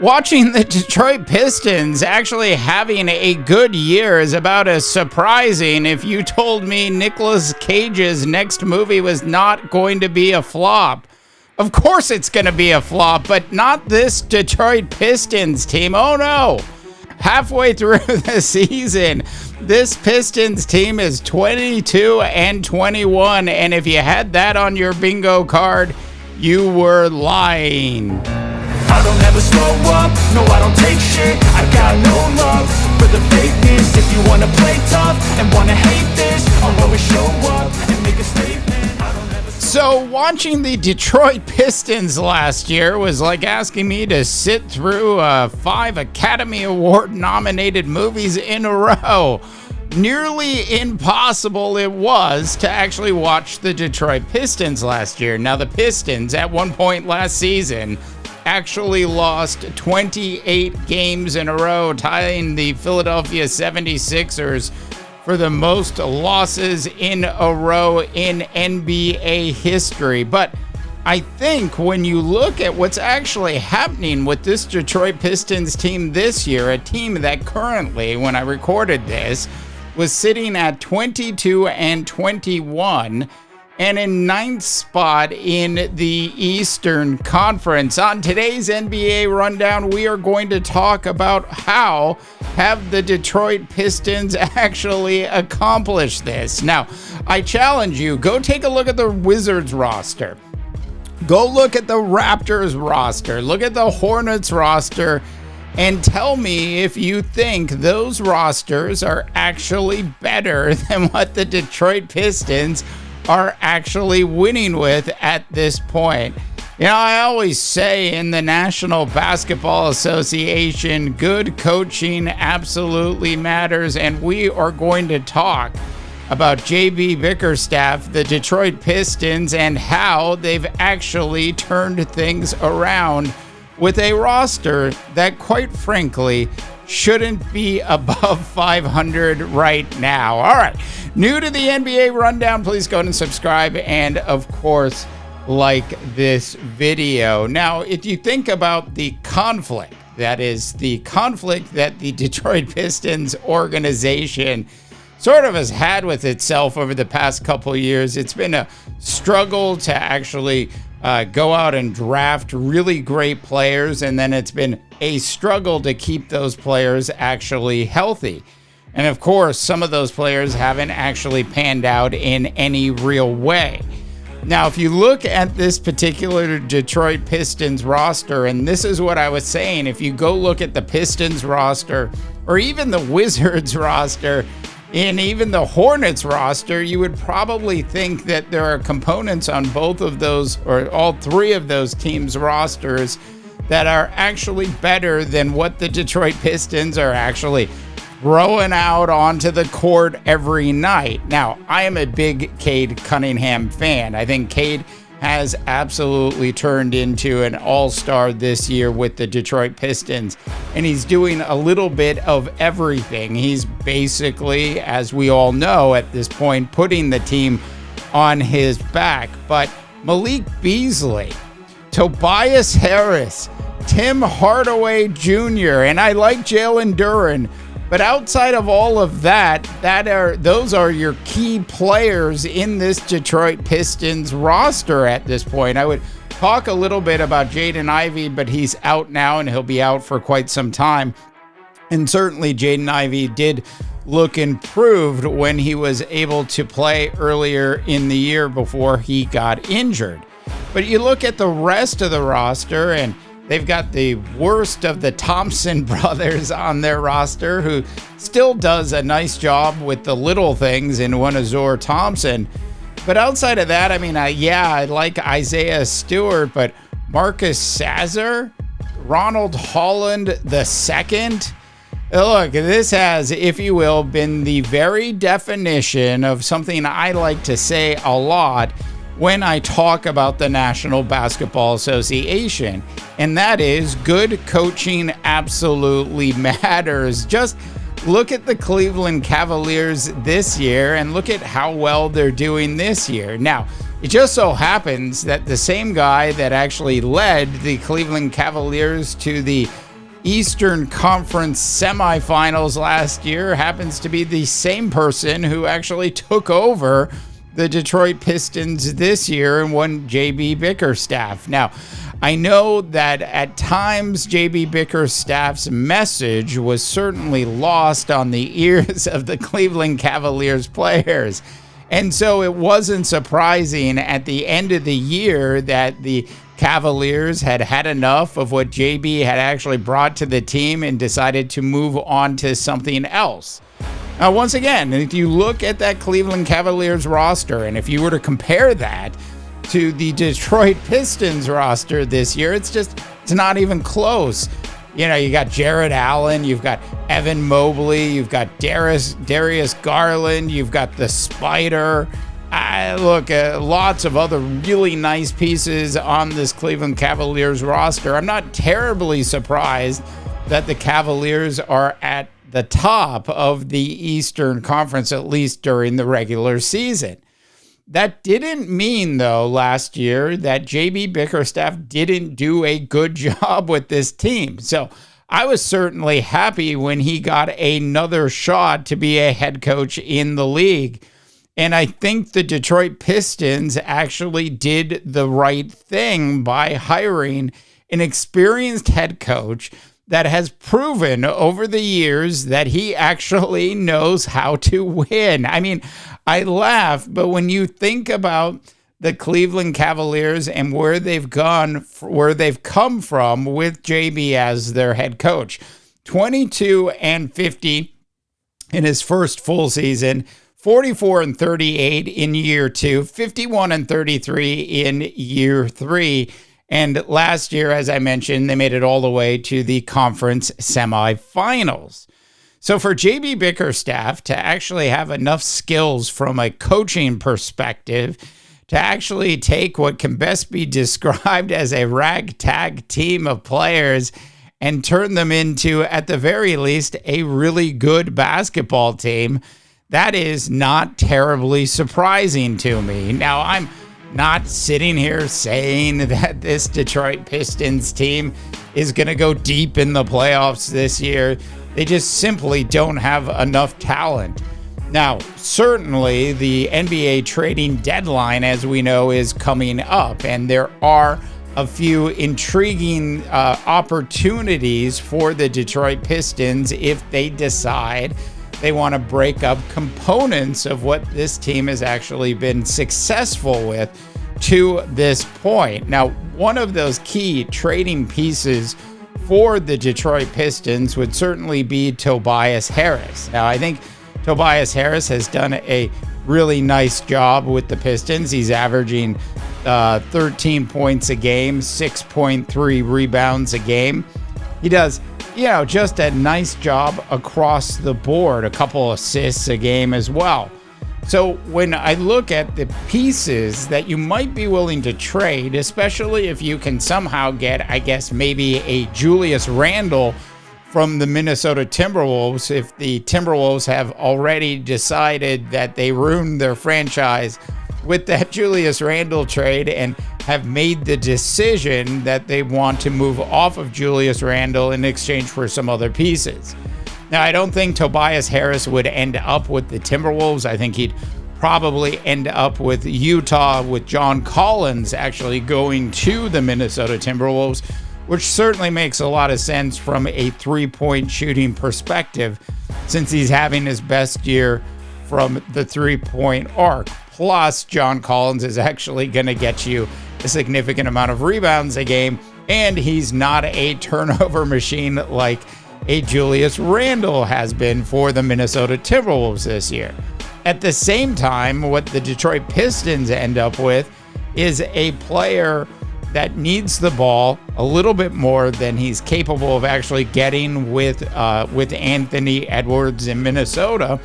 Watching the Detroit Pistons actually having a good year is about as surprising if you told me Nicolas Cage's next movie was not going to be a flop. Of course it's going to be a flop, but not this Detroit Pistons team. Oh no! Halfway through the season, this Pistons team is 22-21, and if you had that on your bingo card, you were lying. I don't ever slow up, no I don't take shit. I got no love for the fakeness. If you wanna play tough and wanna hate this, I'll always show up and make a statement. I don't ever. So watching the Detroit Pistons last year was like asking me to sit through 5 Academy Award nominated movies in a row. Nearly impossible it was to actually watch the Detroit Pistons last year. Now the Pistons at one point last season actually lost 28 games in a row, tying the Philadelphia 76ers for the most losses in a row in NBA history. But I think when you look at what's actually happening with this Detroit Pistons team this year, a team that currently, when I recorded this, was sitting at 22-21 and in 9th spot in the Eastern Conference. On today's NBA Rundown, we are going to talk about how have the Detroit Pistons actually accomplished this. Now, I challenge you, go take a look at the Wizards roster. Go look at the Raptors roster. Look at the Hornets roster. And tell me if you think those rosters are actually better than what the Detroit Pistons are actually winning with at this point. You know, I always say in the National Basketball Association, good coaching absolutely matters, and we are going to talk about JB Bickerstaff, the Detroit Pistons, and how they've actually turned things around with a roster that, quite frankly, shouldn't be above 500 right now. All right, new to the NBA Rundown, please go and subscribe, and of course, like this video. Now, if you think about the conflict, that is the conflict that the Detroit Pistons organization sort of has had with itself over the past couple of years, it's been a struggle to actually go out and draft really great players, and then it's been a struggle to keep those players actually healthy. And of course, some of those players haven't actually panned out in any real way. Now, if you look at this particular Detroit Pistons roster, and this is what I was saying, if you go look at the Pistons roster, or even the Wizards roster, and even the Hornets roster, you would probably think that there are components on both of those, or all three of those teams' rosters, that are actually better than what the Detroit Pistons are actually throwing out onto the court every night. Now, I am a big Cade Cunningham fan. I think Cade has absolutely turned into an all-star this year with the Detroit Pistons, and he's doing a little bit of everything. He's basically, as we all know at this point, putting the team on his back. But Malik Beasley, Tobias Harris, Tim Hardaway Jr., and I like Jalen Duren, but outside of all of that, those are your key players in this Detroit Pistons roster at this point. I would talk a little bit about Jaden Ivey, but he's out now and he'll be out for quite some time. And certainly Jaden Ivey did look improved when he was able to play earlier in the year before he got injured. But you look at the rest of the roster, and they've got the worst of the Thompson brothers on their roster, who still does a nice job with the little things in one Azor Thompson. But outside of that, I mean, I like Isaiah Stewart, but Marcus Sazar, Ronald Holland II. Look, this has, if you will, been the very definition of something I like to say a lot when I talk about the National Basketball Association, and that is good coaching absolutely matters. Just look at the Cleveland Cavaliers this year and look at how well they're doing this year. Now, it just so happens that the same guy that actually led the Cleveland Cavaliers to the Eastern Conference semifinals last year happens to be the same person who actually took over the Detroit Pistons this year and won JB Bickerstaff. Now, I know that at times JB Bickerstaff's message was certainly lost on the ears of the Cleveland Cavaliers players. And so it wasn't surprising at the end of the year that the Cavaliers had had enough of what JB had actually brought to the team and decided to move on to something else. Now, once again, if you look at that Cleveland Cavaliers roster, and if you were to compare that to the Detroit Pistons roster this year, it's not even close. You know, you got Jared Allen, you've got Evan Mobley, you've got Darius Garland, you've got the Spider. Lots of other really nice pieces on this Cleveland Cavaliers roster. I'm not terribly surprised that the Cavaliers are at the top of the Eastern Conference, at least during the regular season. That didn't mean, though, last year that JB Bickerstaff didn't do a good job with this team. So I was certainly happy when he got another shot to be a head coach in the league. And I think the Detroit Pistons actually did the right thing by hiring an experienced head coach that has proven over the years that he actually knows how to win. I mean, I laugh, but when you think about the Cleveland Cavaliers and where they've come from with JB as their head coach, 22-50 in his first full season, 44-38 in year 2, 51-33 in year 3. And last year, as I mentioned, they made it all the way to the conference semifinals. So for JB Bickerstaff to actually have enough skills from a coaching perspective to actually take what can best be described as a ragtag team of players and turn them into, at the very least, a really good basketball team, that is not terribly surprising to me. Now, I'm not sitting here saying that this Detroit Pistons team is going to go deep in the playoffs this year. They just simply don't have enough talent. Now, certainly the NBA trading deadline, as we know, is coming up, and there are a few intriguing opportunities for the Detroit Pistons if they decide they want to break up components of what this team has actually been successful with to this point. Now, one of those key trading pieces for the Detroit Pistons would certainly be Tobias Harris. Now, I think Tobias Harris has done a really nice job with the Pistons. He's averaging 13 points a game, 6.3 rebounds a game. He does, just a nice job across the board, a couple assists a game as well. So when I look at the pieces that you might be willing to trade, especially if you can somehow get, I guess, maybe a Julius Randle from the Minnesota Timberwolves, if the Timberwolves have already decided that they ruined their franchise with that Julius Randle trade and have made the decision that they want to move off of Julius Randle in exchange for some other pieces. Now, I don't think Tobias Harris would end up with the Timberwolves. I think he'd probably end up with Utah, with John Collins actually going to the Minnesota Timberwolves, which certainly makes a lot of sense from a three-point shooting perspective, since he's having his best year from the three-point arc. Plus, John Collins is actually going to get you a significant amount of rebounds a game, and he's not a turnover machine like a Julius Randle has been for the Minnesota Timberwolves this year. At the same time, what the Detroit Pistons end up with is a player that needs the ball a little bit more than he's capable of actually getting with Anthony Edwards in Minnesota,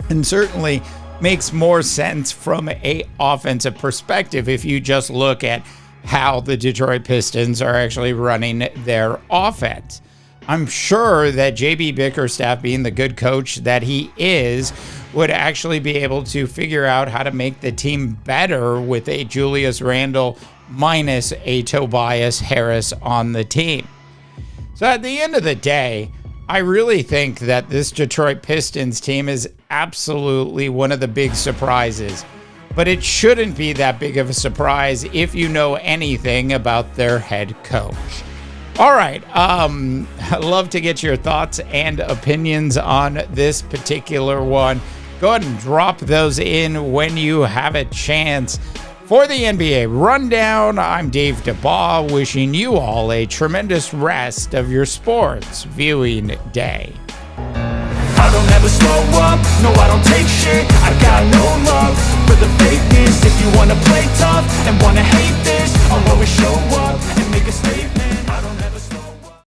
and certainly makes more sense from an offensive perspective if you just look at how the Detroit Pistons are actually running their offense. I'm sure that JB Bickerstaff, being the good coach that he is, would actually be able to figure out how to make the team better with a Julius Randle minus a Tobias Harris on the team. So at the end of the day, I really think that this Detroit Pistons team is absolutely one of the big surprises. But it shouldn't be that big of a surprise if you know anything about their head coach. All right, I'd love to get your thoughts and opinions on this particular one. Go ahead and drop those in when you have a chance. For the NBA Rundown, I'm Dave DeBaugh, wishing you all a tremendous rest of your sports viewing day. I don't ever slow up, no I don't take shit. I got no love for the fakeness. If you wanna play tough and wanna hate this, I'll always show up and make a statement. I don't